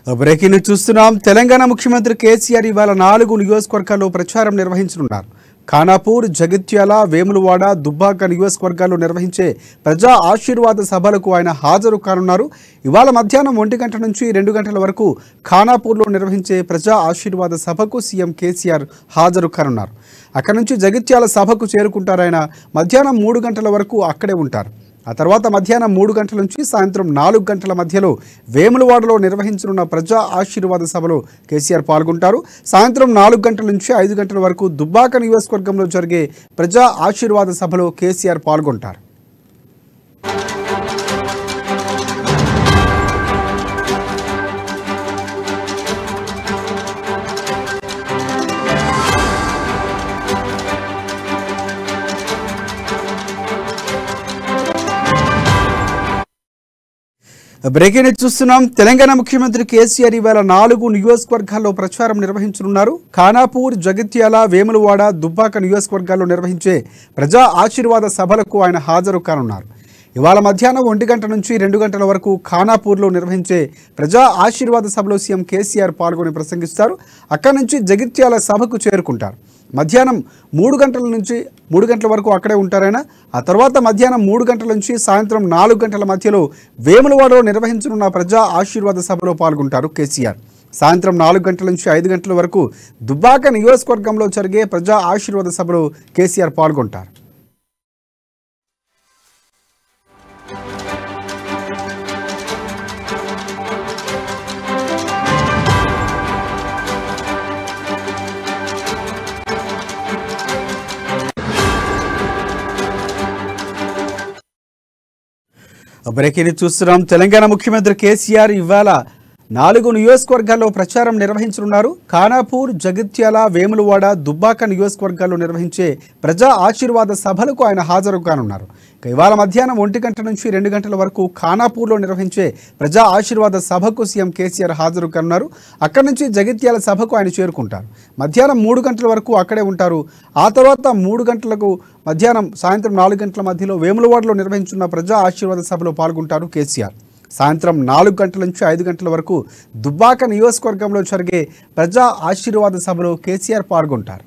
Breaking news చూస్తున్నాం. తెలంగాణ ముఖ్యమంత్రి కేసీఆర్ ఇవాళ 4 నియోజకవర్గాల్లో ప్రచారం నిర్వహించనున్నారు. ఖానాపూర్, జగిత్యాల, వేములవాడ, దుబ్బాక నియోజకవర్గాల్లో నిర్వహించే ప్రజా ఆశీర్వాద సభలకు ఆయన హాజరు కానున్నారు. ఇవాళ మధ్యాహ్నం 1 గంట నుంచి 2 గంటల వరకు ఖానాపూర్లో నిర్వహించే ప్రజా ఆశీర్వాద సభకు సీఎం కేసీఆర్ హాజరు కానున్నారు. అక్కడి నుంచి జగిత్యాల సభకు చేరుకుంటారు. ఆయన మధ్యాహ్నం 3 గంటల వరకు అక్కడే ఉంటారు. ఆ తర్వాత మధ్యాహ్నం 3 గంటల నుంచి సాయంత్రం 4 గంటల మధ్యలో వేములవాడలో నిర్వహించనున్న ప్రజా ఆశీర్వాద సభలో కేసీఆర్ పాల్గొంటారు. సాయంత్రం 4 గంటల నుంచి 5 గంటల వరకు దుబ్బాక నియోజకవర్గంలో జరిగే ప్రజా ఆశీర్వాద సభలో కేసీఆర్ పాల్గొంటారు. బ్రేకింగ్ న్యూస్ చూస్తున్నాం. తెలంగాణ ముఖ్యమంత్రి కేసీఆర్ ఇవాళ 4 నియోజకవర్గాల్లో ప్రచారం నిర్వహించనున్నారు. ఖానాపూర్, జగిత్యాల, వేములవాడ, దుబ్బాక నియోజకవర్గాల్లో నిర్వహించే ప్రజా ఆశీర్వాద సభలకు ఆయన హాజరు కానున్నారు. ఇవాళ మధ్యాహ్నం 1 గంట నుంచి 2 గంటల వరకు ఖానాపూర్లో నిర్వహించే ప్రజా ఆశీర్వాద సభలో సీఎం కేసీఆర్ పాల్గొని ప్రసంగిస్తారు. అక్కడి నుంచి జగిత్యాల సభకు చేరుకుంటారు. మధ్యాహ్నం 3 గంటల నుంచి 3 గంటల వరకు అక్కడే ఉంటారైనా. ఆ తర్వాత మధ్యాహ్నం 3 గంటల నుంచి సాయంత్రం 4 గంటల మధ్యలో వేములవాడలో నిర్వహించనున్న ప్రజా ఆశీర్వాద సభలో పాల్గొంటారు కేసీఆర్. సాయంత్రం 4 గంటల నుంచి 5 గంటల వరకు దుబ్బాక నియోజకవర్గంలో జరిగే ప్రజా ఆశీర్వాద సభలో కేసీఆర్ పాల్గొంటారు. బ్రేకింగ్ న్యూస్ చూస్తున్నాం. తెలంగాణ ముఖ్యమంత్రి కేసీఆర్ ఇవాళ 4 నియోజకవర్గాల్లో ప్రచారం నిర్వహించనున్నారు. ఖానాపూర్, జగిత్యాల, వేములవాడ, దుబ్బాక నియోజకవర్గాల్లో నిర్వహించే ప్రజా ఆశీర్వాద సభలకు ఆయన హాజరు కానున్నారు. ఇవాళ మధ్యాహ్నం 1 గంట నుంచి 2 గంటల వరకు ఖానాపూర్లో నిర్వహించే ప్రజా ఆశీర్వాద సభకు సీఎం కేసీఆర్ హాజరు కానున్నారు. అక్కడి నుంచి జగిత్యాల సభకు ఆయన చేరుకుంటారు. మధ్యాహ్నం 3 గంటల వరకు అక్కడే ఉంటారు. ఆ తర్వాత 3 గంటలకు మధ్యాహ్నం సాయంత్రం 4 గంటల మధ్యలో వేములవాడలో నిర్వహించున్న ప్రజా ఆశీర్వాద సభలో పాల్గొంటారు కేసీఆర్. సాయంత్రం 4 గంటల నుంచి 5 గంటల వరకు దుబ్బాక నియోజకవర్గంలో జరిగే ప్రజా ఆశీర్వాద సభలో కేసీఆర్ పాల్గొంటారు.